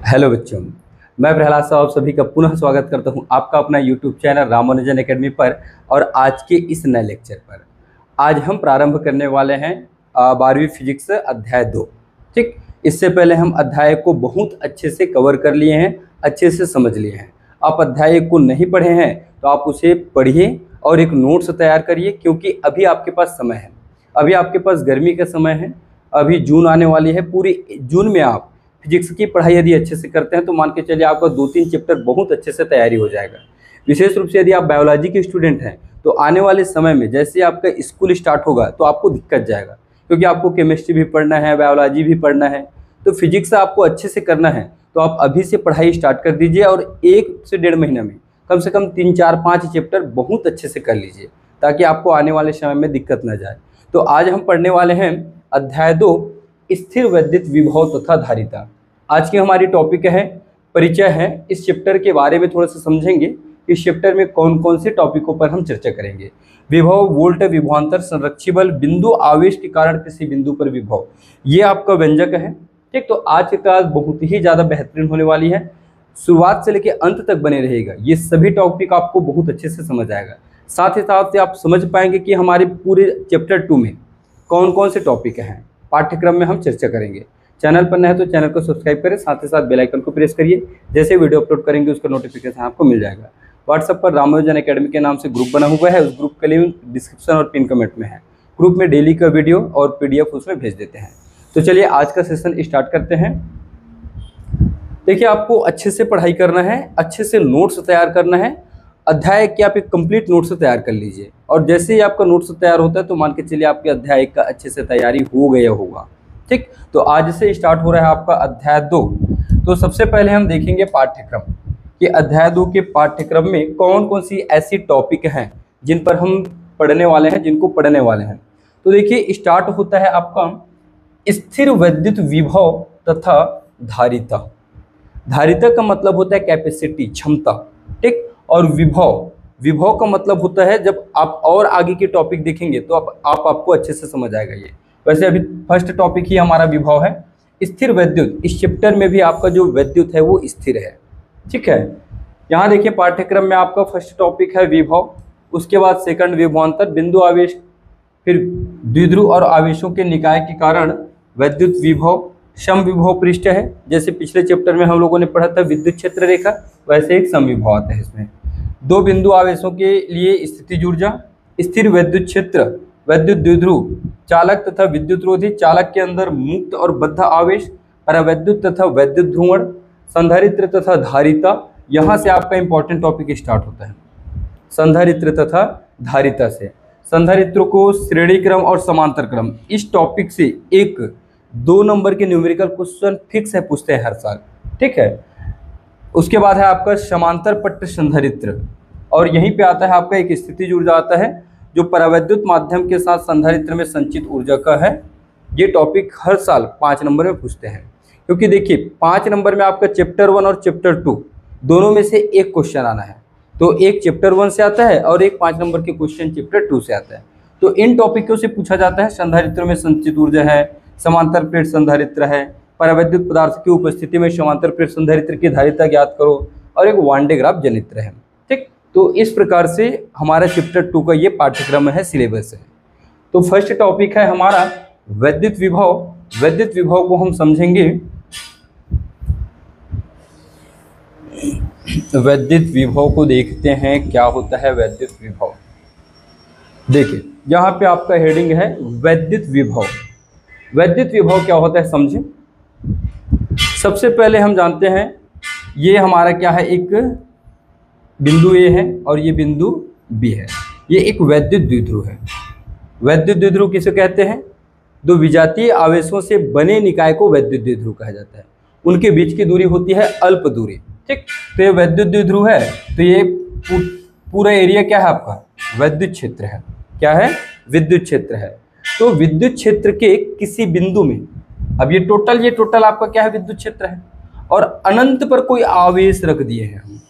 Hello बच्चों, मैं प्रहलाद साहब सभी का पुनः स्वागत करता हूं आपका अपना यूट्यूब चैनल रामानुजन एकेडमी पर। और आज के इस नए लेक्चर पर आज हम प्रारंभ करने वाले हैं 12वीं फिजिक्स अध्याय 2। ठीक, इससे पहले हम अध्याय को बहुत अच्छे से कवर कर लिए हैं, अच्छे से समझ लिए हैं। आप अध्याय को नहीं पढ़े हैं तो आप उसे पढ़िए और एक नोट्स तैयार करिए, क्योंकि अभी आपके पास समय है, अभी आपके पास गर्मी का समय है, अभी जून आने वाली है। पूरी जून में आप फिजिक्स की पढ़ाई यदि अच्छे से करते हैं तो मान के चलिए आपका 2-3 चैप्टर बहुत अच्छे से तैयारी हो जाएगा। विशेष रूप से यदि आप बायोलॉजी के स्टूडेंट हैं तो आने वाले समय में जैसे आपका स्कूल स्टार्ट होगा तो आपको दिक्कत जाएगा, क्योंकि आपको केमिस्ट्री भी पढ़ना है, बायोलॉजी भी पढ़ना है। तो फिजिक्स आपको अच्छे से करना है तो आप अभी से पढ़ाई स्टार्ट कर दीजिए और 1 से 1.5 महीना में कम से कम 3, 4, 5 चैप्टर बहुत अच्छे से कर लीजिए, ताकि आपको आने वाले समय में दिक्कत न जाए। तो आज हम पढ़ने वाले हैं अध्याय 2, स्थिर वैद्युत विभव तथा धारिता। आज की हमारी टॉपिक है परिचय है। इस चैप्टर के बारे में थोड़ा सा समझेंगे। इस चैप्टर में कौन कौन से टॉपिकों पर हम चर्चा करेंगे। विभव, वोल्ट, विभवांतर, संरक्षी बल, बिंदु आवेश के कारण किसी बिंदु पर विभव, ये आपका व्यंजक है। ठीक, तो आज की क्लास बहुत ही ज़्यादा बेहतरीन होने वाली है, शुरुआत से लेकर अंत तक बने रहेगा। ये सभी टॉपिक आपको बहुत अच्छे से समझ आएगा। साथ ही साथ आप समझ पाएंगे कि हमारे पूरे चैप्टर 2 में कौन कौन से टॉपिक हैं, पाठ्यक्रम में हम चर्चा करेंगे। चैनल पर नए हैं तो चैनल को सब्सक्राइब करें, साथ ही साथ बेल आइकन को प्रेस करिए। जैसे वीडियो अपलोड करेंगे उसका नोटिफिकेशन आपको मिल जाएगा। व्हाट्सएप पर रामानुजन एकेडमी के नाम से ग्रुप बना हुआ है, उस ग्रुप का लिंक डिस्क्रिप्शन और पिन कमेंट में है। ग्रुप में डेली का वीडियो और PDF उसमें भेज देते हैं। तो चलिए आज का सेशन स्टार्ट करते हैं। देखिए, आपको अच्छे से पढ़ाई करना है, अच्छे से नोट्स तैयार करना है। अध्याय के आप एक कंप्लीट नोट्स तैयार कर लीजिए, और जैसे ही आपका नोट्स तैयार होता है तो मान के चलिए आपके अध्याय का अच्छे से तैयारी हो गया होगा। ठीक, तो आज से स्टार्ट हो रहा है आपका अध्याय 2। तो सबसे पहले हम देखेंगे पाठ्यक्रम कि अध्याय 2 के पाठ्यक्रम में कौन कौन सी ऐसी टॉपिक हैं जिन पर हम पढ़ने वाले हैं, जिनको पढ़ने वाले हैं। तो देखिए, स्टार्ट होता है आपका स्थिर वैद्युत विभव तथा धारिता। धारिता का मतलब होता है कैपेसिटी, क्षमता। ठीक, और विभव का मतलब होता है, जब आप और आगे के टॉपिक देखेंगे तो आपको अच्छे से समझ आएगा। ये वैसे अभी फर्स्ट टॉपिक ही हमारा विभव है। स्थिर वैद्युत, इस चैप्टर में भी आपका जो वैद्युत है वो स्थिर है। ठीक है, यहाँ देखिए पाठ्यक्रम में आपका फर्स्ट टॉपिक है विभव, उसके बाद सेकंड विभवांतर, बिंदु आवेश, फिर द्विध्रुव और आवेशों के निकाय के कारण वैद्युत विभव, समविभव पृष्ठ है। जैसे पिछले चैप्टर में हम लोगों ने पढ़ा था विद्युत क्षेत्र रेखा, वैसे एक समविभव आता है इसमें। 2 बिंदु आवेशों के लिए स्थितिज ऊर्जा, स्थिर वैद्युत क्षेत्र, वैद्युत द्विध्रुव, चालक तथा विद्युत रोधी, चालक के अंदर मुक्त और बद्ध आवेश, परावैद्युत तथा वैद्युत ध्रुवण, संधारित्र तथा धारिता। यहाँ से आपका इंपॉर्टेंट टॉपिक स्टार्ट होता है, संधारित्र तथा धारिता से। संधारित्र को श्रेणी क्रम और समांतर क्रम, इस टॉपिक से 1-2 नंबर के न्यूमेरिकल क्वेश्चन फिक्स है, पूछते हैं हर साल। ठीक है, उसके बाद है आपका समांतर पट्ट संधारित्र, और यहीं पे आता है आपका एक स्थितिज ऊर्जा आता है जो परावैद्युत माध्यम के साथ संधारित्र में संचित ऊर्जा का है। ये टॉपिक हर साल 5 नंबर में पूछते हैं, क्योंकि देखिए 5 नंबर में आपका चैप्टर 1 और चैप्टर 2 दोनों में से एक क्वेश्चन आना है। तो एक चैप्टर 1 से आता है और एक 5 नंबर के क्वेश्चन चैप्टर 2 से आता है। तो इन टॉपिकों से पूछा जाता है। संधारित्र में संचित ऊर्जा है, समांतर प्लेट संधारित्र है, परावैद्युत पदार्थ की उपस्थिति में समांतर प्लेट संधारित्र की धारिता ज्ञात करो, और एक वान डे ग्राफ जनित्र है। ठीक, तो इस प्रकार से हमारा चैप्टर 2 का ये पाठ्यक्रम है, सिलेबस है। तो फर्स्ट टॉपिक है हमारा वैद्युत विभव। वैद्युत विभव को हम समझेंगे। वैद्युत विभव को देखते हैं, क्या होता है वैद्युत विभव। देखिए, यहाँ पे आपका हेडिंग है वैद्युत विभव। वैद्युत विभव क्या होता है समझें। सबसे पहले हम जानते हैं ये हमारा क्या है, एक बिंदु A है और ये बिंदु B है। ये एक वैद्युत द्विध्रुव है। वैद्युत द्विध्रुव किसे कहते हैं? 2 विजातीय आवेशों से बने निकाय को वैद्युत द्विध्रुव कहा जाता है। उनके बीच की दूरी होती है अल्प दूरी। ठीक, तो ये वैद्युत द्विध्रुव है, तो ये पूरा एरिया क्या है आपका, वैद्युत क्षेत्र है। क्या है? विद्युत क्षेत्र है। तो विद्युत क्षेत्र के किसी बिंदु में, अब ये टोटल आपका क्या है, विद्युत क्षेत्र है, और अनंत पर कोई आवेश रख दिए हैं हम।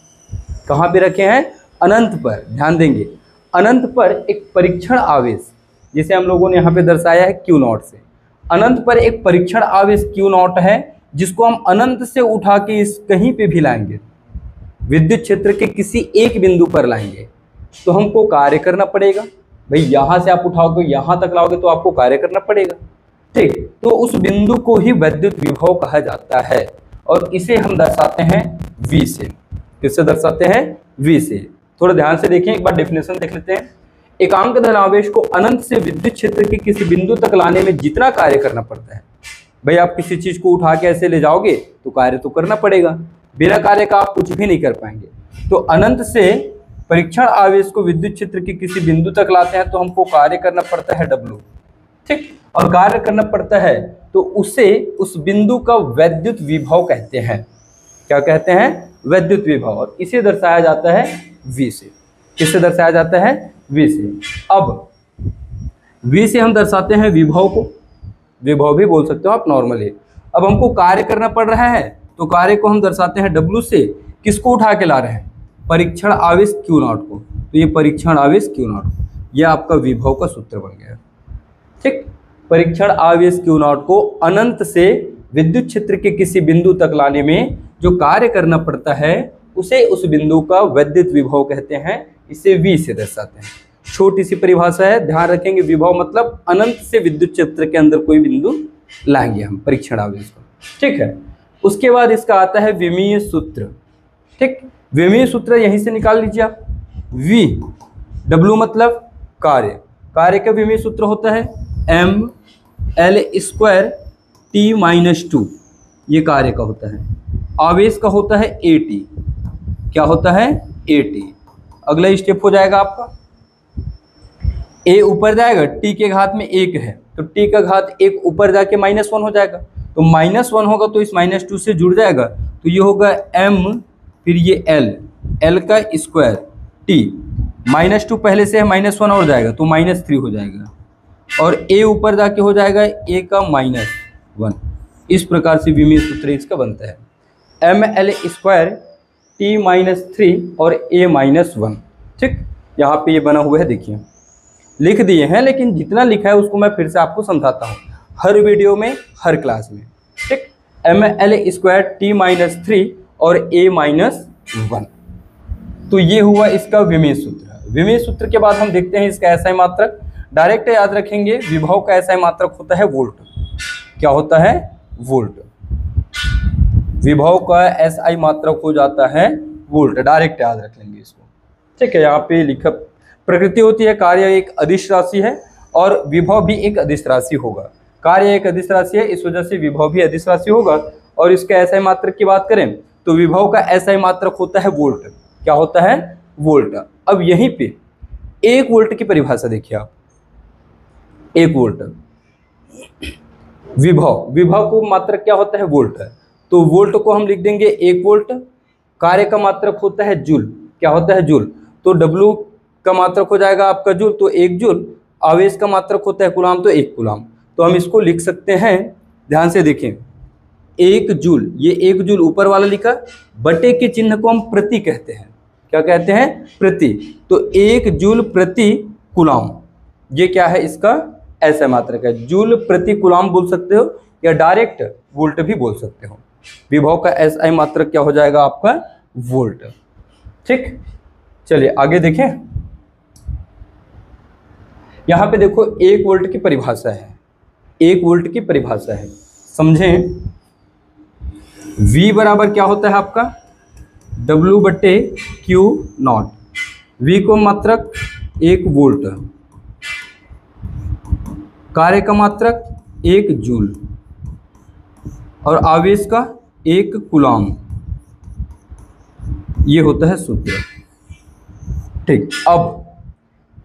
कहाँ पे रखे हैं? अनंत पर। ध्यान देंगे, अनंत पर एक परीक्षण आवेश, जिसे हम लोगों ने यहाँ पे दर्शाया है Q0 से। अनंत पर एक परीक्षण आवेश Q0 है, जिसको हम अनंत से उठा के इस कहीं पे भी लाएंगे, विद्युत क्षेत्र के किसी एक बिंदु पर लाएंगे, तो हमको कार्य करना पड़ेगा। भाई यहाँ से आप उठाओगे यहाँ तक लाओगे तो आपको कार्य करना पड़ेगा, ठीक। तो उस बिंदु को ही विद्युत विभव कहा जाता है और इसे हम दर्शाते हैं V से। किससे दर्शाते हैं? V से। थोड़ा ध्यान से देखें, एक बार डेफिनेशन देख लेते हैं। एकांक धनावेश को अनंत से विद्युत क्षेत्र के किसी बिंदु तक लाने में जितना कार्य करना पड़ता है, भाई आप किसी चीज को उठा के ऐसे ले जाओगे तो कार्य तो करना पड़ेगा, बिना कार्य का आप कुछ भी नहीं कर पाएंगे। तो अनंत से परीक्षण आवेश को विद्युत क्षेत्र के किसी बिंदु तक लाते हैं तो हमको कार्य करना पड़ता है W, ठीक। और कार्य करना पड़ता है तो उसे उस बिंदु का वैद्युत विभव कहते हैं। क्या कहते हैं? वैद्युत विभव। और इसे दर्शाया जाता है V से। किससे दर्शाया जाता है? V से। अब V से हम दर्शाते हैं विभव को, विभव भी बोल सकते हो आप नॉर्मली। अब हमको कार्य करना पड़ रहा है तो कार्य को हम दर्शाते हैं W से। किसको उठा के ला रहे हैं? परीक्षण आवेश Q0 को। तो ये परीक्षण आवेश Q0, यह आपका विभव का सूत्र बन गया, ठीक। परीक्षण आवेश Q0 को अनंत से विद्युत क्षेत्र के किसी बिंदु तक लाने में जो कार्य करना पड़ता है उसे उस बिंदु का वैद्युत विभव कहते हैं। इसे V से दर्शाते हैं। छोटी सी परिभाषा है, ध्यान रखेंगे। विभव मतलब अनंत से विद्युत क्षेत्र के अंदर कोई बिंदु लाएंगे हम परीक्षण आवेश को, ठीक है। उसके बाद इसका आता है विमीय सूत्र, ठीक। विमीय सूत्र यहीं से निकाल लीजिए आप। V W मतलब कार्य, कार्य का विमीय सूत्र होता है mL² T-2, ये कार्य का होता है। आवेश का होता है AT। क्या होता है? AT। अगला स्टेप हो जाएगा आपका, A ऊपर जाएगा, T के घात में 1 है तो T का घात 1 ऊपर जाके -1 हो जाएगा, तो -1 होगा तो इस -2 से जुड़ जाएगा, तो ये होगा m, फिर ये L का स्क्वायर T, -2 पहले से है, -1 और जाएगा तो -3 हो जाएगा, और A ऊपर जाके हो जाएगा A का -1। इस प्रकार से विमीय सूत्र इसका बनता है mL² T-3 और A-1, ठीक। यहाँ पे ये बना हुआ है, देखिए लिख दिए हैं, लेकिन जितना लिखा है उसको मैं फिर से आपको समझाता हूँ हर वीडियो में, हर क्लास में, ठीक। mL² T-3 और A-1, तो ये हुआ इसका विमीय सूत्र। विमीय सूत्र के बाद हम देखते हैं इसका SI मात्रक। डायरेक्ट याद रखेंगे, विभव का SI मात्रक होता है वोल्ट। क्या होता है? वोल्ट। विभव का SI मात्रक हो जाता है वोल्ट, डायरेक्ट याद रख लेंगे इसको, ठीक है। यहाँ पे लिखा प्रकृति होती है, कार्य एक अदिश राशि है और विभव भी एक अदिश राशि होगा। कार्य एक अदिश राशि है, इस वजह से विभव भी अदिश राशि होगा। और इसका SI मात्रक की बात करें तो विभव का SI मात्रक होता है वोल्ट। क्या होता है? वोल्ट। अब यहीं पे 1 वोल्ट की परिभाषा देखिए आप। 1 वोल्ट विभव को मात्रक क्या होता है? वोल्ट। तो वोल्ट को हम लिख देंगे 1 वोल्ट। कार्य का मात्रक होता है जूल। क्या होता है? जूल। तो W का मात्रक हो जाएगा आपका जूल, तो 1 जूल। आवेश का मात्रक होता है कूलाम, तो 1 कूलाम। तो हम इसको लिख सकते हैं, ध्यान से देखें, 1 जूल, ये 1 जूल ऊपर वाला लिखा, बटे के चिन्ह को हम प्रति कहते हैं। क्या कहते हैं? प्रति। तो 1 जूल प्रति कूलाम, ये क्या है? इसका SI मात्रक है। जूल प्रति कूलाम बोल सकते हो या डायरेक्ट वोल्ट भी बोल सकते हो। विभव का SI मात्रक क्या हो जाएगा आपका? वोल्ट, ठीक। चलिए आगे देखें। यहां पे देखो 1 वोल्ट की परिभाषा है। 1 वोल्ट की परिभाषा है, समझें। V बराबर क्या होता है आपका? W/Q0। V को मात्रक 1 वोल्ट, कार्य का मात्रक 1 जूल और आवेश का 1 कूलाम, ये होता है सूत्र, ठीक। अब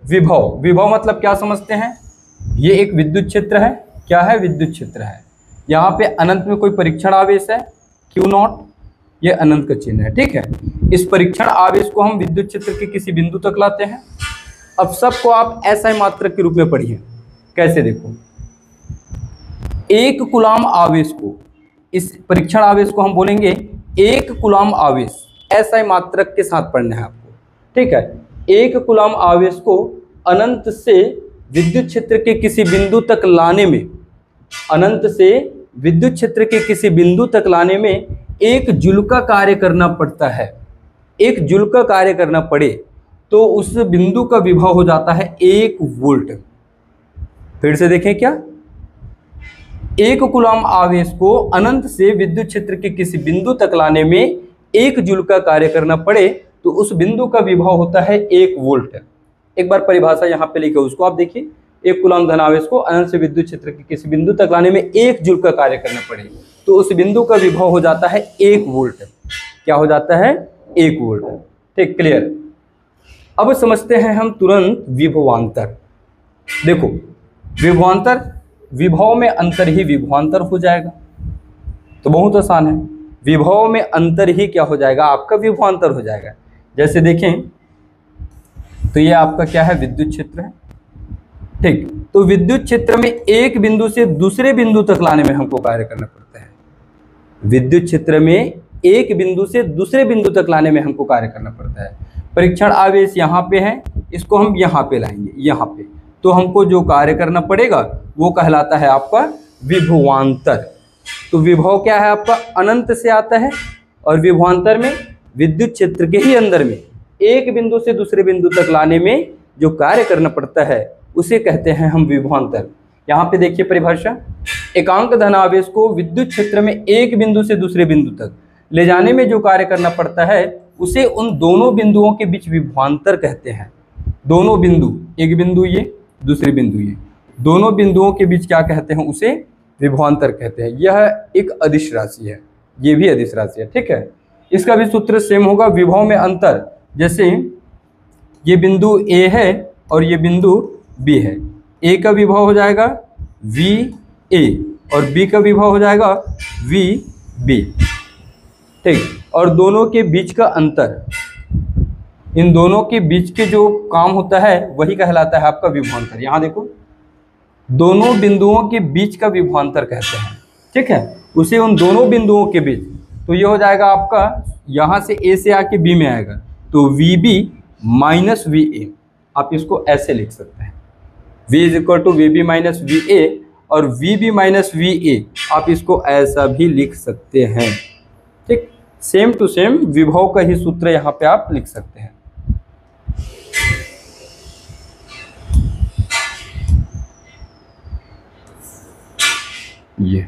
विभव मतलब क्या समझते हैं? ये एक विद्युत क्षेत्र है। क्या है? विद्युत क्षेत्र है। यहाँ पे अनंत में कोई परीक्षण आवेश है Q0, ये अनंत का चिन्ह है, ठीक है। इस परीक्षण आवेश को हम विद्युत क्षेत्र के किसी बिंदु तक लाते हैं। अब सबको आप SI मात्रक के रूप में पढ़िए। कैसे? देखो, 1 कूलाम आवेश को, इस परीक्षण आवेश को हम बोलेंगे 1 कूलाम आवेश। SI मात्रक के साथ पढ़ना है आपको, ठीक है। 1 कूलाम आवेश को अनंत से विद्युत क्षेत्र के किसी बिंदु तक लाने में, अनंत से विद्युत क्षेत्र के किसी बिंदु तक लाने में एक जूल का कार्य करना पड़ता है, एक जूल का कार्य करना पड़े तो उस बिंदु का विभव हो जाता है 1 वोल्ट। फिर से देखें, क्या 1 कूलम आवेश को अनंत से विद्युत क्षेत्र के किसी बिंदु तक लाने में 1 जूल का कार्य करना पड़े तो उस बिंदु का विभव होता है 1 वोल्ट। एक बार परिभाषा यहाँ पे लिखे, उसको आप देखिए, 1 कूलम धन आवेश को अनंत से विद्युत क्षेत्र के किसी बिंदु तक लाने में 1 जूल का कार्य करना पड़े तो उस बिंदु का विभव हो जाता है 1 वोल्ट। क्या हो जाता है? 1 वोल्ट। ठीक, क्लियर। अब समझते हैं हम तुरंत विभवांतर। देखो, विभवांतर, विभव में अंतर ही विभवांतर हो जाएगा, तो बहुत आसान है। विभव में अंतर ही क्या हो जाएगा? आपका विभवांतर हो जाएगा। जैसे देखें तो ये आपका क्या है? विद्युत क्षेत्र है। ठीक, तो विद्युत क्षेत्र में एक बिंदु से दूसरे बिंदु तक लाने में हमको कार्य करना पड़ता है। विद्युत क्षेत्र में एक बिंदु से दूसरे बिंदु तक लाने में हमको कार्य करना पड़ता है। परीक्षण आवेश यहाँ पे है, इसको हम यहाँ पे लाएंगे, यहाँ पे, तो हमको जो कार्य करना पड़ेगा वो कहलाता है आपका विभवांतर। तो विभव क्या है आपका? अनंत से आता है, और विभवांतर में विद्युत क्षेत्र के ही अंदर में एक बिंदु से दूसरे बिंदु तक लाने में जो कार्य करना पड़ता है उसे कहते हैं हम विभवांतर। यहाँ पे देखिए परिभाषा, एकांक धन आवेश को विद्युत क्षेत्र में एक बिंदु से दूसरे बिंदु तक ले जाने में जो कार्य करना पड़ता है उसे उन दोनों बिंदुओं के बीच विभवांतर कहते हैं। दोनों बिंदु, एक बिंदु ये, दूसरे बिंदु ये, दोनों बिंदुओं के बीच क्या कहते हैं? उसे विभवांतर कहते हैं। यह एक अदिश राशि है, ये भी अदिश राशि है। ठीक है, इसका भी सूत्र सेम होगा। विभव में अंतर, जैसे ये बिंदु ए है और ये बिंदु बी है, ए का विभव हो जाएगा वी ए और बी का विभव हो जाएगा वी बी। ठीक, और दोनों के बीच का अंतर, इन दोनों के बीच के जो काम होता है वही कहलाता है आपका विभवांतर। यहाँ देखो, दोनों बिंदुओं के बीच का विभवांतर कहते हैं। ठीक है, उसे उन दोनों बिंदुओं के बीच, तो ये हो जाएगा आपका, यहाँ से ए से आके बी में आएगा, तो V B minus V A, आप इसको ऐसे लिख सकते हैं, v is equal to V B minus V A, और V B minus V A आप इसको ऐसा भी लिख सकते हैं। ठीक, सेम टू सेम विभव का ही सूत्र यहाँ पे आप लिख सकते हैं। ये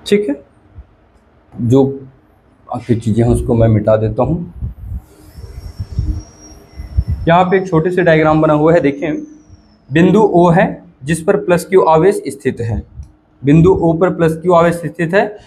ठीक है, जो बाकी चीजें हैं उसको मैं मिटा देता हूं। यहाँ पे एक छोटे से डायग्राम बना हुआ है, देखें, बिंदु O है जिस पर प्लस क्यू आवेश स्थित है, बिंदु O पर प्लस क्यू आवेश स्थित है।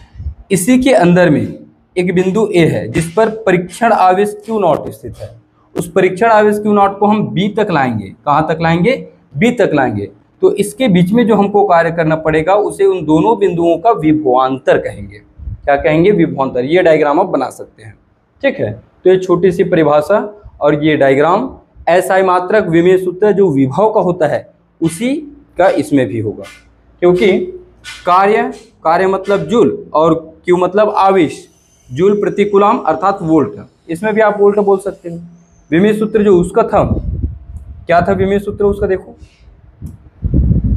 इसी के अंदर में एक बिंदु A है जिस पर परीक्षण आवेश Q नॉट स्थित है। उस परीक्षण आवेश Q नॉट को हम B तक लाएंगे। कहाँ तक लाएंगे? B तक लाएंगे। तो इसके बीच में जो हमको कार्य करना पड़ेगा उसे उन दोनों बिंदुओं का विभवांतर कहेंगे। क्या कहेंगे? विभवांतर। ये डायग्राम आप बना सकते हैं। ठीक है, तो ये छोटी सी परिभाषा और ये डायग्राम SI मात्रक विमेय सूत्र जो विभव का होता है उसी का इसमें भी होगा, क्योंकि कार्य मतलब जूल और Q मतलब आवेश, जूल प्रति कूलम अर्थात वोल्ट, इसमें भी आप वोल्ट बोल सकते हैं। विमेय सूत्र जो उसका था, क्या था विमेय सूत्र उसका? देखो,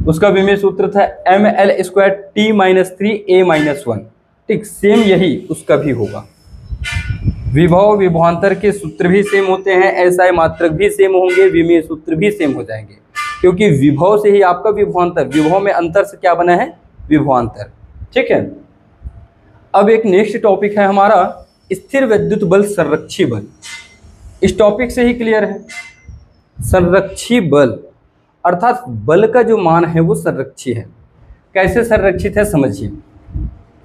उसका विमेय सूत्र था mL²T-3A-1। ठीक, सेम यही उसका भी होगा। विभव विभवांतर के सूत्र भी सेम होते हैं, SI मात्रक भी सेम होंगे, विमेय सूत्र भी सेम हो जाएंगे, क्योंकि विभव से ही आपका विभवांतर, विभव में अंतर से क्या बना है? विभवांतर। ठीक है, अब एक नेक्स्ट टॉपिक है हमारा स्थिर विद्युत बल संरक्षी बल। इस टॉपिक से ही क्लियर है, संरक्षी बल अर्थात बल का जो मान है वो संरक्षी है। कैसे संरक्षित है समझिए,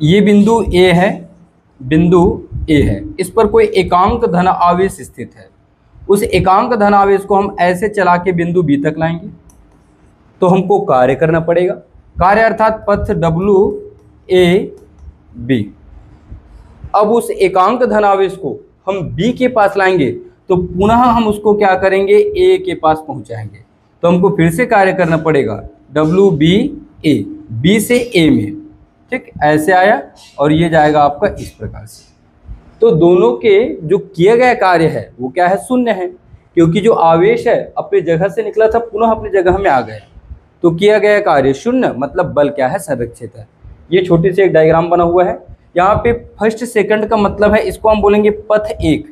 ये बिंदु A है, बिंदु A है, इस पर कोई एकांक धन आवेश स्थित है। उस एकांक धन आवेश को हम ऐसे चला के बिंदु B तक लाएंगे तो हमको कार्य करना पड़ेगा। कार्य अर्थात पथ WAB। अब उस एकांक धन आवेश को हम B के पास लाएंगे तो पुनः हम उसको क्या करेंगे? A के पास पहुंचाएंगे, तो हमको फिर से कार्य करना पड़ेगा WBA, B से A में। ठीक, ऐसे आया और ये जाएगा आपका इस प्रकार से। तो दोनों के जो किए गए कार्य है वो क्या है? शून्य है, क्योंकि जो आवेश है अपनी जगह से निकला था पुनः अपनी जगह में आ गया, तो किया गया कार्य शून्य, मतलब बल क्या है, संरक्षित है। ये छोटी सी एक डायग्राम बना हुआ है। यहाँ पे फर्स्ट सेकंड का मतलब है, इसको हम बोलेंगे पथ 1,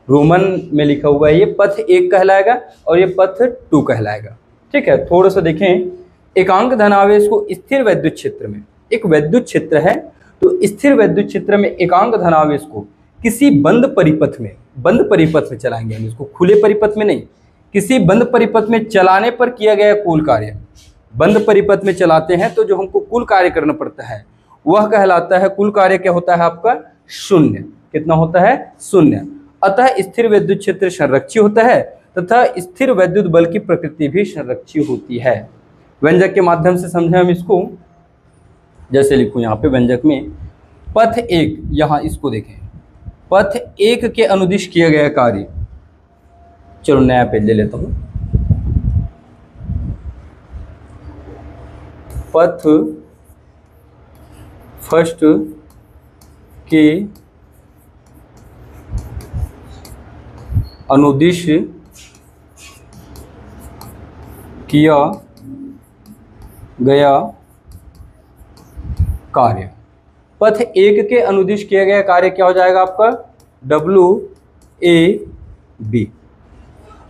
रोमन में लिखा हुआ है, ये पथ 1 कहलाएगा और ये पथ 2 कहलाएगा। ठीक है, थोड़ा सा देखें, एकांक धनावेश को स्थिर वैद्युत क्षेत्र में, एक वैद्युत क्षेत्र है तो स्थिर वैद्युत क्षेत्र में एकांक धनावेश को किसी बंद परिपथ में चलाएंगे हम इसको, खुले परिपथ में नहीं, किसी बंद परिपथ में चलाने पर किया गया कुल कार्य। बंद परिपथ में चलाते हैं तो जो हमको कुल कार्य करना पड़ता है वह कहलाता है, कुल कार्य क्या होता है आपका, शून्य। कितना होता है, शून्य। अतः स्थिर वैद्युत क्षेत्र संरक्षी होता है तथा स्थिर वैद्युत बल की प्रकृति भी संरक्षी होती है। व्यंजक के माध्यम से समझें हम इसको, जैसे लिखूं यहाँ पे व्यंजक में, पथ 1, यहाँ इसको देखें, पथ 1 के अनुदिश किया गया कार्य। चलो नया पेज ले लेता हूं। पथ फर्स्ट के अनुदिश किया गया कार्य। पथ 1 के अनुदिश किया गया कार्य क्या हो जाएगा आपका, WAB।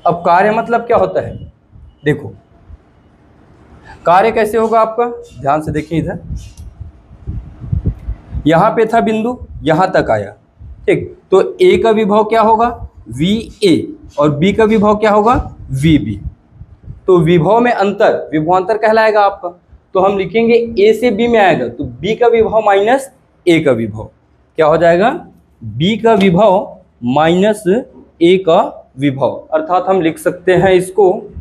अब कार्य मतलब क्या होता है, देखो कार्य कैसे होगा आपका, ध्यान से देखिए इधर, यहां पे था बिंदु, यहां तक आया, ठीक, तो A का विभव क्या होगा, VA, और B का विभव क्या होगा, VB। तो विभव में अंतर, विभवांतर कहलाएगा आपका, तो हम लिखेंगे A से B में आएगा तो B का विभव माइनस A का विभव क्या हो जाएगा, B का विभव माइनस A का विभव, अर्थात हम लिख सकते हैं इसको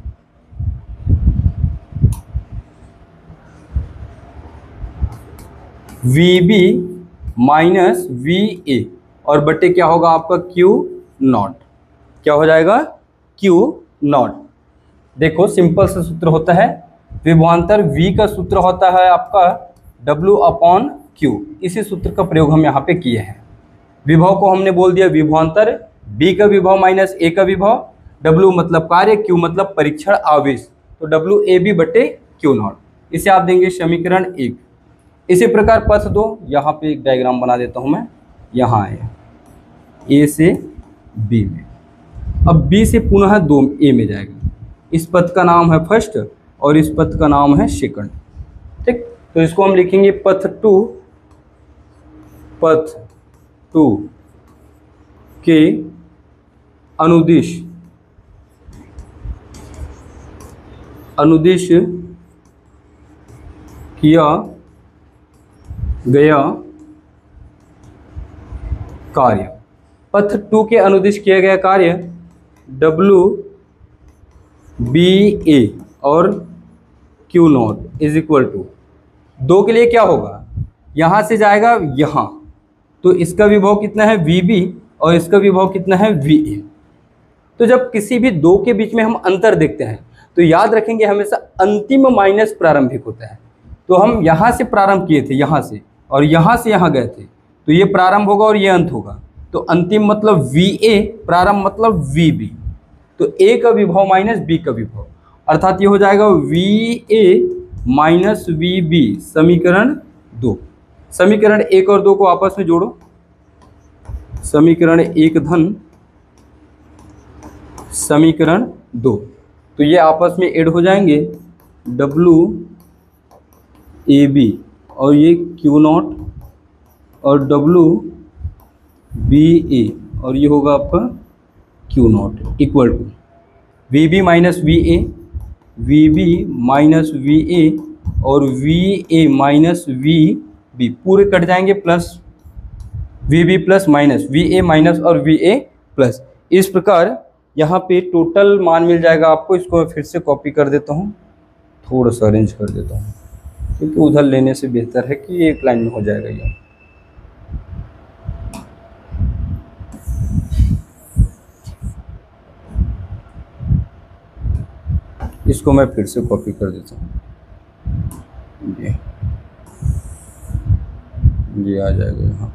VB माइनस VA और बटे क्या होगा आपका Q0, क्या हो जाएगा Q0। देखो सिंपल सा सूत्र होता है, विभवांतर V का सूत्र होता है आपका W/Q, इसी सूत्र का प्रयोग हम यहाँ पे किए हैं। विभव को हमने बोल दिया विभवांतर, B का विभव माइनस A का विभव, W मतलब कार्य, Q मतलब परीक्षण आवेश, तो WAB बटे Q0, इसे आप देंगे समीकरण 1। इसी प्रकार पथ 2, यहाँ पे एक डायग्राम बना देता हूँ मैं, यहाँ आया A से B में, अब B से पुनः 2 A में जाएगा। इस पथ का नाम है फर्स्ट और इस पथ का नाम है सेकंड, ठीक, तो इसको हम लिखेंगे पथ 2 के अनुदिश किया गया कार्य। पथ 2 के अनुदिश किया गया कार्य WBA और Q0 इज इक्वल टू 2 के लिए क्या होगा, यहाँ से जाएगा यहाँ, तो इसका विभव कितना है VB और इसका विभव कितना है VA। तो जब किसी भी 2 के बीच में हम अंतर देखते हैं तो याद रखेंगे हमेशा अंतिम माइनस प्रारंभिक होता है। तो हम यहाँ से प्रारंभ किए थे, यहाँ से, और यहाँ से यहाँ गए थे, तो ये प्रारंभ होगा और ये अंत होगा, तो अंतिम मतलब VA, प्रारंभ मतलब VB, तो A का विभव माइनस B का विभव, अर्थात ये हो जाएगा VA माइनस VB, समीकरण 2। समीकरण 1 और 2 को आपस में जोड़ो, समीकरण 1 धन समीकरण 2, तो ये आपस में ऐड हो जाएंगे, WAB और ये Q0 और WBA और ये होगा आपका Q0 equal to VB minus VA, VB minus VA और VA माइनस VB, पूरे कट जाएंगे, plus VB plus minus VA minus और VA प्लस। इस प्रकार यहाँ पे टोटल मान मिल जाएगा आपको। इसको मैं फिर से कॉपी कर देता हूँ, थोड़ा सा अरेंज कर देता हूँ, क्योंकि उधर लेने से बेहतर है कि ये एक लाइन में हो जाएगा ये। इसको मैं फिर से कॉपी कर देता हूँ, ये आ जाएगा यहाँ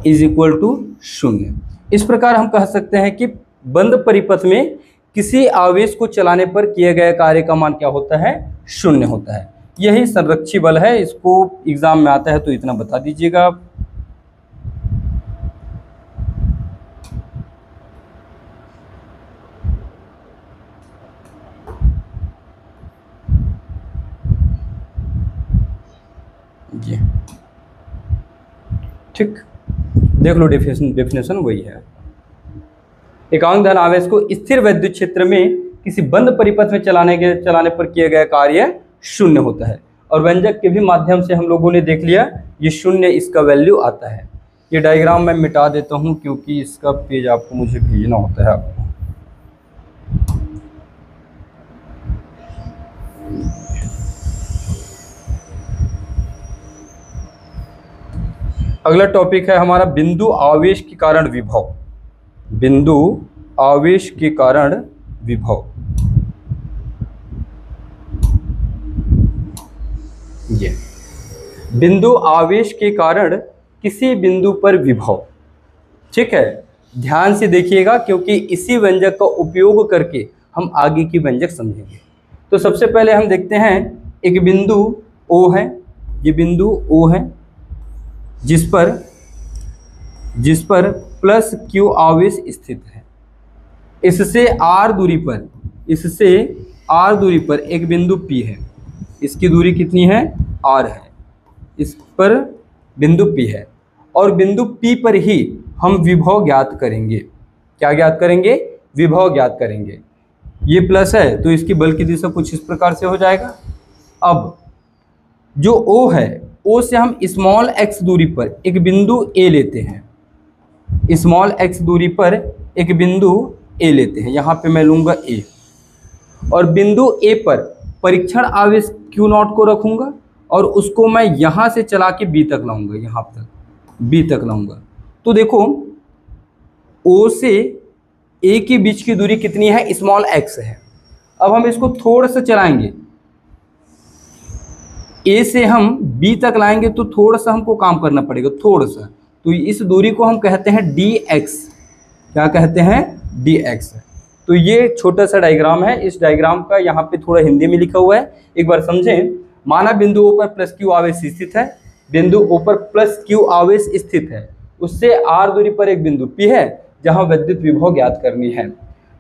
इज इक्वल टू 0। इस प्रकार हम कह सकते हैं कि बंद परिपथ में किसी आवेश को चलाने पर किए गए कार्य का मान क्या होता है, शून्य होता है। यही संरक्षी बल है, इसको एग्जाम में आता है तो इतना बता दीजिएगा आप। जी ठीक, देख लो डेफिनेशन वही है। एकांक धन आवेश को स्थिर वैद्युत क्षेत्र में किसी बंद परिपथ में चलाने पर किए गए कार्य शून्य होता है। और व्यंजक के भी माध्यम से हम लोगों ने देख लिया, ये शून्य इसका वैल्यू आता है। ये डायग्राम मैं मिटा देता हूं क्योंकि इसका पेज आपको मुझे भेजना होता है आपको। अगला टॉपिक है हमारा बिंदु आवेश के कारण विभव। बिंदु आवेश के कारण विभव। ये बिंदु आवेश के कारण किसी बिंदु पर विभव, ठीक है। ध्यान से देखिएगा क्योंकि इसी व्यंजक का उपयोग करके हम आगे की व्यंजक समझेंगे। तो सबसे पहले हम देखते हैं एक बिंदु O है, ये बिंदु O है जिस पर प्लस Q आवेश स्थित है। इससे r दूरी पर एक बिंदु P है। इसकी दूरी कितनी है, r है। इस पर बिंदु P है और बिंदु P पर ही हम विभव ज्ञात करेंगे। क्या ज्ञात करेंगे, विभव ज्ञात करेंगे। ये प्लस है तो इसकी बल की दिशा कुछ इस प्रकार से हो जाएगा। अब जो O है, O से हम स्मॉल x दूरी पर एक बिंदु A लेते हैं। स्मॉल x दूरी पर एक बिंदु A लेते हैं, यहाँ पे मैं लूँगा A। और बिंदु A पर परीक्षण आवेश Q0 को रखूँगा और उसको मैं यहाँ से चला के B तक लाऊँगा, यहाँ तक B तक लाऊँगा। तो देखो O से A के बीच की दूरी कितनी है, स्मॉल x है। अब हम इसको थोड़ा सा चलाएंगे, A से हम B तक लाएंगे तो थोड़ा सा हमको काम करना पड़ेगा, थोड़ा सा। तो इस दूरी को हम कहते हैं dx। क्या कहते हैं, dx। तो ये छोटा सा डायग्राम है। इस डायग्राम का यहाँ पे थोड़ा हिंदी में लिखा हुआ है, एक बार समझें। माना बिंदु O पर प्लस Q आवेश स्थित है, बिंदु O पर प्लस Q आवेश स्थित है, उससे r दूरी पर एक बिंदु P है जहाँ विद्युत विभव ज्ञात करनी है।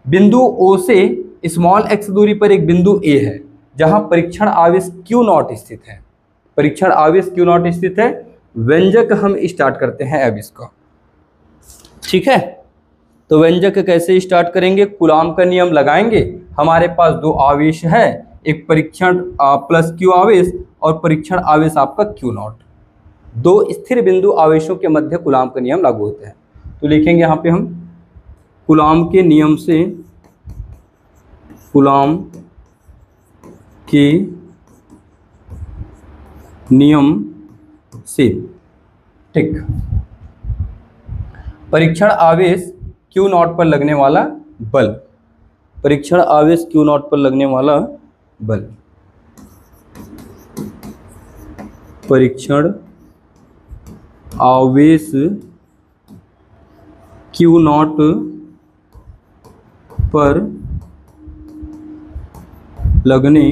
बिंदु O से स्मॉल x दूरी पर एक बिंदु A है जहाँ परीक्षण आवेश Q0 स्थित है। परीक्षण आवेश Q0 स्थित है। व्यंजक हम स्टार्ट करते हैं अब इसका, ठीक है। तो व्यंजक कैसे स्टार्ट करेंगे, कूलाम का नियम लगाएंगे। हमारे पास दो आवेश है, एक परीक्षण प्लस Q आवेश और परीक्षण आवेश आपका Q0। दो स्थिर बिंदु आवेशों के मध्य कूलाम का नियम लागू होता है। तो लिखेंगे यहाँ पे हम कूलाम के नियम से, कूलाम के नियम से, ठीक। परीक्षण आवेश Q0 पर लगने वाला बल, परीक्षण आवेश Q0 पर लगने वाला बल, परीक्षण आवेश Q0 पर लगने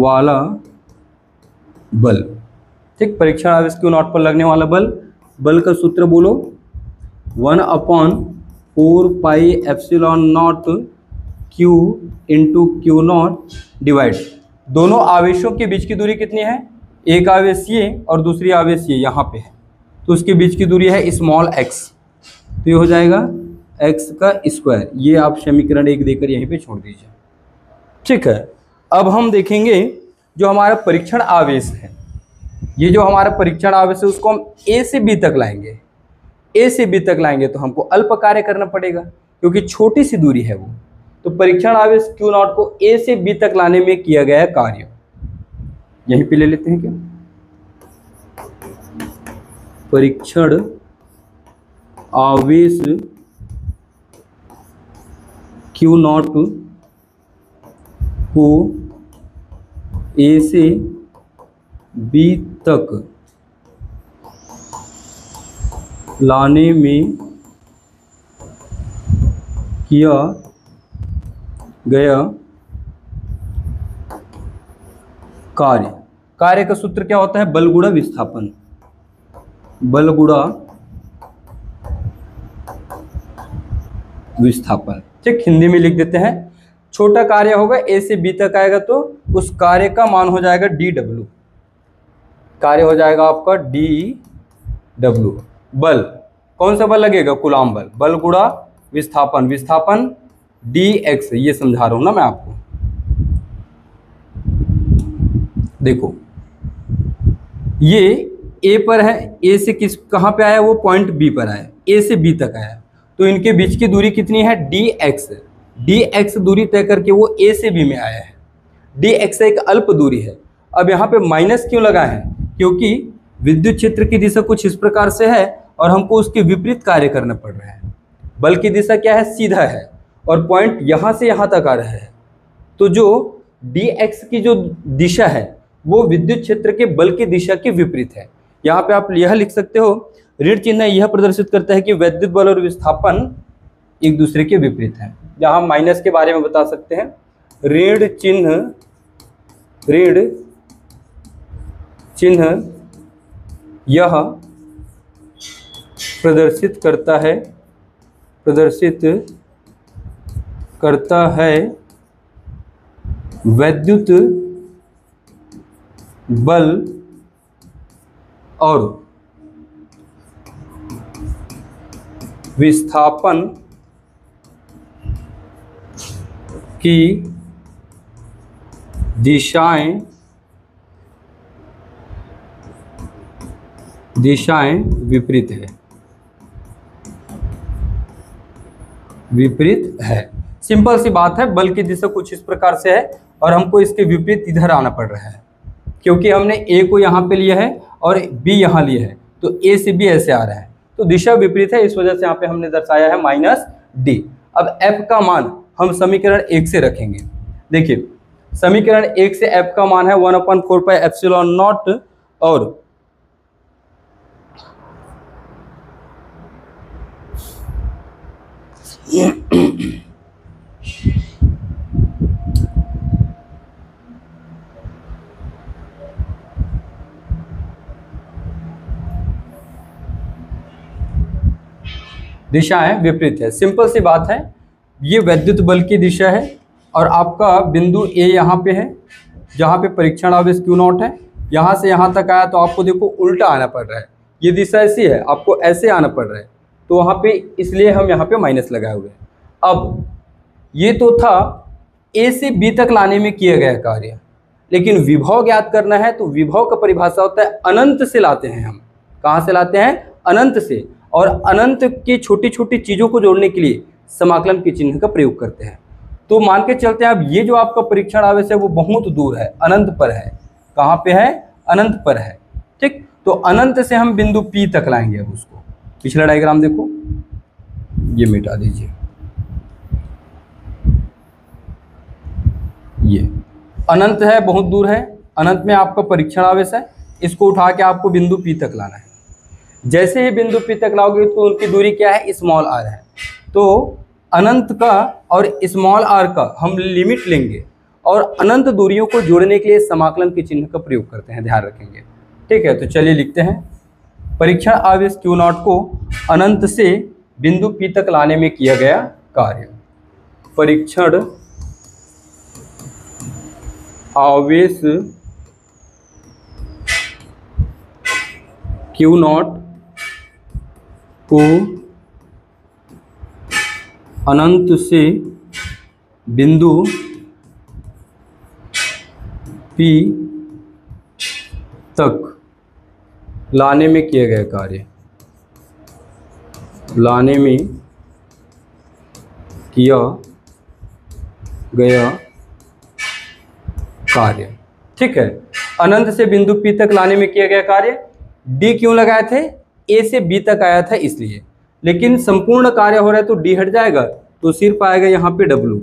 वाला बल, ठीक। परीक्षण आवेश Q0 पर लगने वाला बल, बल का सूत्र बोलो, 1/4 pi epsilon not Q into Q0 divide. दोनों आवेशों के बीच की दूरी कितनी है, एक आवेश ये और दूसरी आवेश ये यहाँ पे है, तो उसके बीच की दूरी है स्मॉल x। तो ये हो जाएगा x का स्क्वायर। ये आप समीकरण 1 देकर यहीं पे छोड़ दीजिए, ठीक है। अब हम देखेंगे जो हमारा परीक्षण आवेश है, ये जो हमारा परीक्षण आवेश है उसको हम A से B तक लाएंगे। A से B तक लाएंगे तो हमको अल्प कार्य करना पड़ेगा क्योंकि छोटी सी दूरी है वो। तो परीक्षण आवेश Q0 को A से B तक लाने में किया गया कार्य यहीं पे ले लेते हैं क्या, परीक्षण आवेश Q0 को A से B तक लाने में किया गया कार्य। कार्य का सूत्र क्या होता है? बल गुणा विस्थापन। बल गुणा विस्थापन। ठीक, हिंदी में लिख देते हैं। छोटा कार्य होगा, ए से बी तक आएगा तो उस कार्य का मान हो जाएगा डी डब्ल्यू। कार्य हो जाएगा आपका डी डब्ल्यू। बल, कौन सा बल लगेगा? कूलॉम बल। बल गुणा विस्थापन, विस्थापन डी एक्स। ये समझा रहा हूं ना मैं आपको। देखो ये ए पर है, ए से कहां पे आया? वो पॉइंट बी पर आया, ए से बी तक आया, तो इनके बीच की दूरी कितनी है? D x. डी एक्स दूरी तय करके वो ए से बी में आया है। डी एक्स एक अल्प दूरी है। अब यहाँ पे माइनस क्यों लगा है? क्योंकि विद्युत क्षेत्र की दिशा कुछ इस प्रकार से है और हमको उसके विपरीत कार्य करना पड़ रहा है। बल की दिशा क्या है? सीधा है, और पॉइंट यहाँ से यहाँ तक आ रहा है। तो जो डी एक्स की जो दिशा है वो विद्युत क्षेत्र के बल की दिशा के विपरीत है। यहाँ पे आप यह लिख सकते हो, ऋण चिन्ह यह प्रदर्शित करता है कि विद्युत बल और विस्थापन एक दूसरे के विपरीत हैं। यहाँ माइनस के बारे में बता सकते हैं। ऋण चिन्ह यह प्रदर्शित करता है विद्युत बल और विस्थापन की दिशाएं विपरीत है। सिंपल सी बात है, बल की दिशा कुछ इस प्रकार से है और हमको इसके विपरीत इधर आना पड़ रहा है, क्योंकि हमने ए को यहाँ पे लिया है और बी यहाँ लिया है, तो ए से बी ऐसे आ रहा है, तो दिशा विपरीत है। इस वजह से यहाँ पे हमने दर्शाया है माइनस डी। अब एफ का मान हम समीकरण 1 से रखेंगे। देखिए समीकरण 1 से एफ का मान है 1/4 पाई एप्सिलॉन नॉट, और दिशाएं विपरीत है। सिंपल सी बात है, ये वैद्युत बल की दिशा है और आपका बिंदु ए यहाँ पे है जहाँ पे परीक्षण आवेश क्यू नॉट है। यहाँ से यहाँ तक आया तो आपको देखो उल्टा आना पड़ रहा है। ये दिशा ऐसी है, आपको ऐसे आना पड़ रहा है, तो वहाँ पे इसलिए हम यहाँ पे माइनस लगाए हुए हैं। अब ये तो था ए से बी तक लाने में किया गया कार्य, लेकिन विभव ज्ञात करना है तो विभव का परिभाषा होता है अनंत से लाते हैं हम। कहाँ से लाते हैं? अनंत से। और अनंत की छोटी छोटी चीज़ों को जोड़ने के लिए समाकलन के चिन्ह का प्रयोग करते हैं। तो मान के चलते हैं अब ये जो आपका परीक्षण आवेश है वो बहुत दूर है, अनंत पर है। कहाँ पे है? अनंत पर है। ठीक, तो अनंत से हम बिंदु पी तक लाएंगे। अब उसको पिछला डायग्राम देखो, ये मिटा दीजिए। ये अनंत है, बहुत दूर है। अनंत में आपका परीक्षण आवेश है, इसको उठा के आपको बिंदु पी तक लाना है। जैसे ही बिंदु पी तक लाओगे तो उनकी दूरी क्या है? स्मॉल आर है। तो अनंत का और स्मॉल आर का हम लिमिट लेंगे और अनंत दूरियों को जोड़ने के लिए समाकलन के चिन्ह का प्रयोग करते हैं, ध्यान रखेंगे। ठीक है, तो चलिए लिखते हैं। परीक्षण आवेश क्यू नॉट को अनंत से बिंदु पी तक लाने में किया गया कार्य। परीक्षण आवेश क्यू नॉट को अनंत से बिंदु पी तक लाने में किया गया कार्य। लाने में किया गया कार्य। ठीक है, अनंत से बिंदु पी तक लाने में किया गया कार्य। डी क्यों लगाए थे? ए से बी तक आया था इसलिए, लेकिन संपूर्ण कार्य हो रहा है तो डी हट जाएगा, तो सिर्फ आएगा यहाँ पे डब्लू।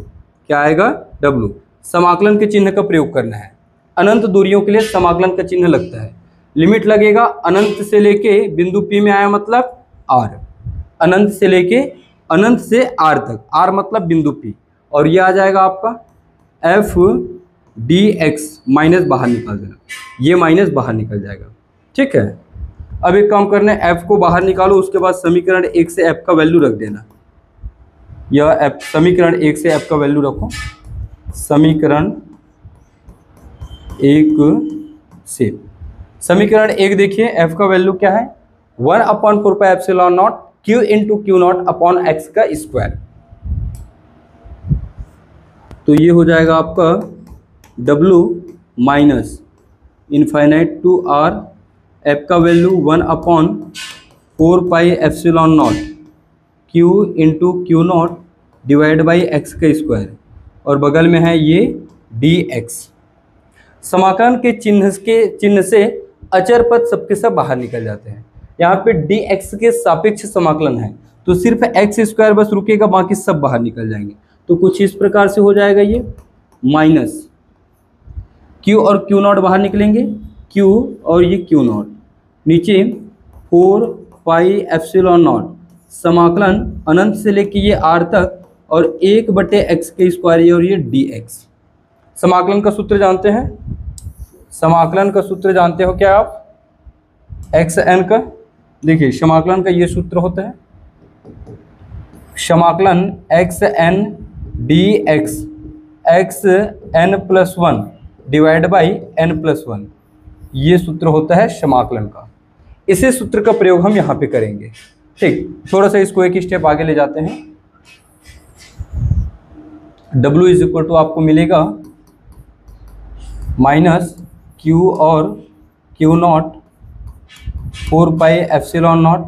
क्या आएगा? डब्लू। समाकलन के चिन्ह का प्रयोग करना है। अनंत दूरियों के लिए समाकलन का चिन्ह लगता है। लिमिट लगेगा, अनंत से लेके बिंदु पी में आया मतलब आर, अनंत से लेके अनंत से आर तक, आर मतलब बिंदु P, और ये आ जाएगा आपका एफ डी एक्स, माइनस बाहर निकाल देना, ये माइनस बाहर निकल जाएगा। ठीक है, अब एक काम करना है, एफ को बाहर निकालो, उसके बाद समीकरण 1 से एफ का वैल्यू रख देना। यह एफ, समीकरण 1 से एफ का वैल्यू रखो, समीकरण 1 से, समीकरण 1 देखिए, एफ का वैल्यू क्या है, 1/4πε0 Q into Q not upon X का स्क्वायर। तो ये हो जाएगा आपका W minus infinite to R, F का value 1/4πε0 Q into Q not divide by X का स्क्वायर, और बगल में है ये dx। समाकलन के चिन्ह से अचर पद सबके सब बाहर निकल जाते हैं। यहाँ पे dx के सापेक्ष समाकलन है, तो सिर्फ एक्स स्क्वायर बस रुकेगा, बाकी सब बाहर निकल जाएंगे। तो कुछ इस प्रकार से हो जाएगा, ये माइनस q और q नॉट बाहर निकलेंगे, q और ये q नॉट, नीचे 4πε0 समाकलन अनंत से लेके ये r तक, और 1/x के स्क्वायर, और ये dx। समाकलन का सूत्र जानते हैं, समाकलन का सूत्र जानते हो क्या आप, एक्स एन का, देखिए समाकलन का ये सूत्र होता है, समाकलन x n d x x n plus 1 divide by n plus 1, ये सूत्र होता है समाकलन का। इसी सूत्र का प्रयोग हम यहाँ पे करेंगे। ठीक, थोड़ा सा इसको एक स्टेप आगे ले जाते हैं। W इज इक्वल टू आपको मिलेगा माइनस क्यू और क्यू नॉट 4πε0,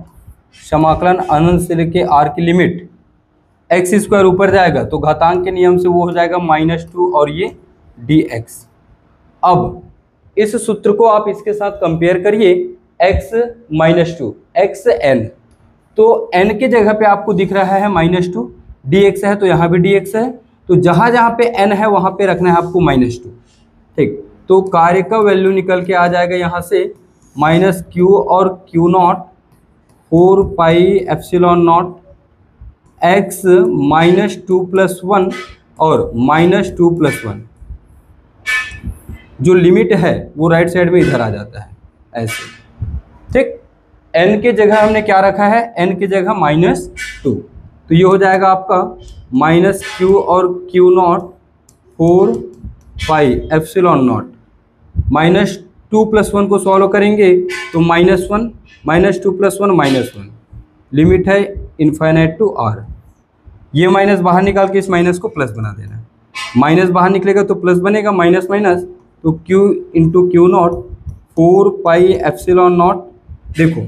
समाकलन अनंत से लेके r की लिमिट, एक्स स्क्वायर ऊपर जाएगा तो घातांक के नियम से वो हो जाएगा -2 और ये dx। अब इस सूत्र को आप इसके साथ कंपेयर करिए, x -2 x n, तो n के जगह पे आपको दिख रहा है -2, dx है तो यहाँ भी dx है, तो जहाँ जहाँ पे n है वहाँ पे रखना है आपको -2। ठीक, तो कार्य का वैल्यू निकल के आ जाएगा यहाँ से -q और q नॉट 4πε0 x -2 + 1 और -2 + 1, जो लिमिट है वो राइट साइड में इधर आ जाता है ऐसे। ठीक, n के जगह हमने क्या रखा है, n की जगह -2, तो ये हो जाएगा आपका -q और q नॉट 4πε0, -2 + 1 को सॉल्व करेंगे तो -1 -2 + 1 -1, लिमिट है इनफाइनाइट टू r। ये माइनस बाहर निकाल के इस माइनस को प्लस बना देना, माइनस बाहर निकलेगा तो प्लस बनेगा, माइनस माइनस तो q इंटू क्यू नॉट 4πε0। देखो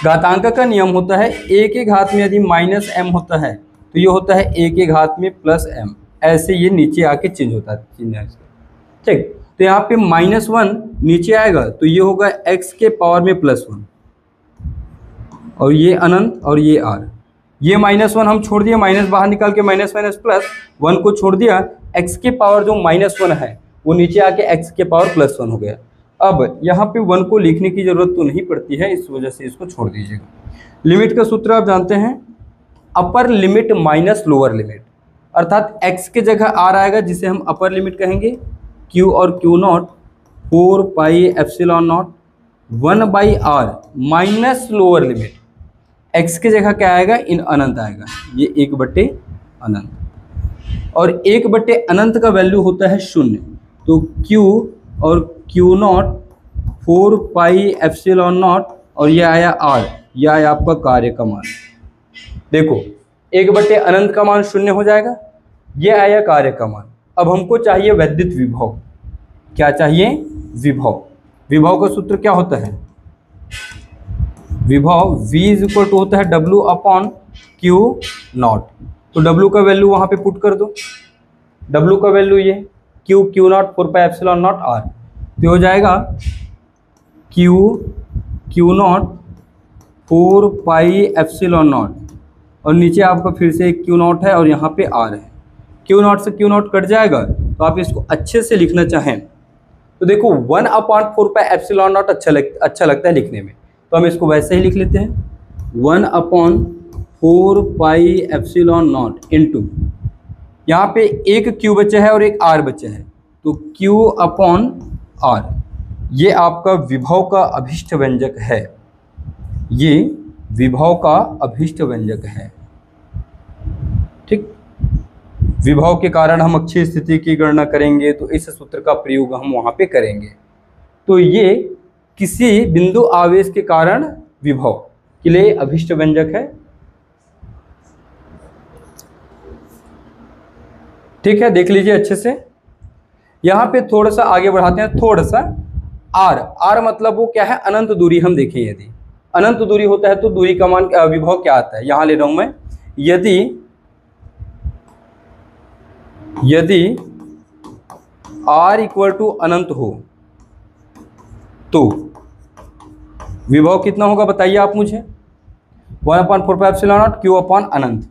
घातांक का नियम होता है a के घात में यदि -m होता है तो ये होता है a के घात में +m, ऐसे ये नीचे आके चेंज होता है चिन्ह इसका। ठीक, तो यहाँ पे -1 नीचे आएगा तो ये होगा x के पावर में +1, और ये अनंत और ये r, ये -1 हम छोड़ दिया, माइनस बाहर निकाल के माइनस +1 को छोड़ दिया, x के पावर जो -1 है वो नीचे आके x के पावर +1 हो गया। अब यहाँ पे 1 को लिखने की जरूरत तो नहीं पड़ती है, इस वजह से इसको छोड़ दीजिएगा। लिमिट का सूत्र आप जानते हैं, upper limit minus lower limit, अर्थात x के जगह r आएगा जिसे हम अपर लिमिट कहेंगे, q और q not 4πε0 1/r minus lower limit, x की जगह क्या आएगा, इन अनंत आएगा, ये 1/अनंत, और 1/अनंत का वैल्यू होता है 0, तो q और q नॉट 4πε0 और ये आया r, यह आया आपका कार्य का मान। देखो 1/अनंत का मान 0 हो जाएगा, ये आया कार्य का मान। अब हमको चाहिए वैद्युत विभव, क्या चाहिए, विभव। विभव का सूत्र क्या होता है, विभव v इज इक्वल टू होता है W/Q नॉट, तो W का वैल्यू वहाँ पे पुट कर दो, W का वैल्यू ये Q नॉट 4πε0 r, तो हो जाएगा Q नॉट 4πε0, और नीचे आपका फिर से Q नॉट है और यहाँ पे R है, Q नॉट से Q नॉट कट जाएगा, तो आप इसको अच्छे से लिखना चाहें तो देखो 1/4πε0 अच्छा लगता है लिखने में, तो हम इसको वैसे ही लिख लेते हैं, 1/4πε0 4 पाई एप्सिलॉन नॉट इंटू, यहाँ पे एक Q बचा है और एक R बचा है, तो Q अपॉन R, ये आपका विभव का अभिष्ट व्यंजक है, ये विभव का अभिष्ट व्यंजक है। ठीक, विभव के कारण हम अक्षीय स्थिति की गणना करेंगे तो इस सूत्र का प्रयोग हम वहां पे करेंगे। तो ये किसी बिंदु आवेश के कारण विभव के लिए अभिष्ट व्यंजक है। ठीक है, देख लीजिए अच्छे से। यहाँ पे थोड़ा सा आगे बढ़ाते हैं, थोड़ा सा R मतलब वो क्या है, अनंत दूरी। हम देखें यदि अनंत दूरी होता है तो दूरी का मान विभव क्या आता है, यहां ले रहा हूं मैं, यदि R इक्वल टू अनंत हो तो विभव कितना होगा बताइए आप मुझे। 1/4 pi epsilon not Q upon Anant,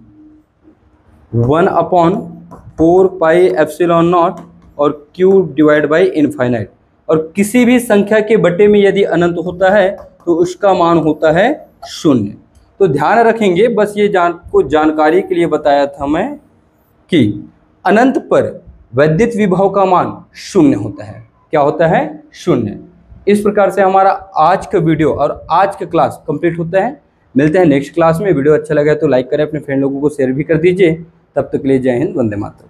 1/4 pi epsilon not और Q डिवाइड बाई इनफाइनाइट। और किसी भी संख्या के बटे में यदि अनंत होता है तो उसका मान होता है 0। तो ध्यान रखेंगे, बस ये जानकारी के लिए बताया था मैं कि अनंत पर वैद्युत विभव का मान 0 होता है। क्या होता है, 0। इस प्रकार से हमारा आज का वीडियो और आज का क्लास कंप्लीट होता है। मिलते हैं नेक्स्ट क्लास में। वीडियो अच्छा लगा तो लाइक करें, अपने फ्रेंड लोगों को शेयर भी कर दीजिए। तब तक के लिए जय हिंद, वंदे मातरम।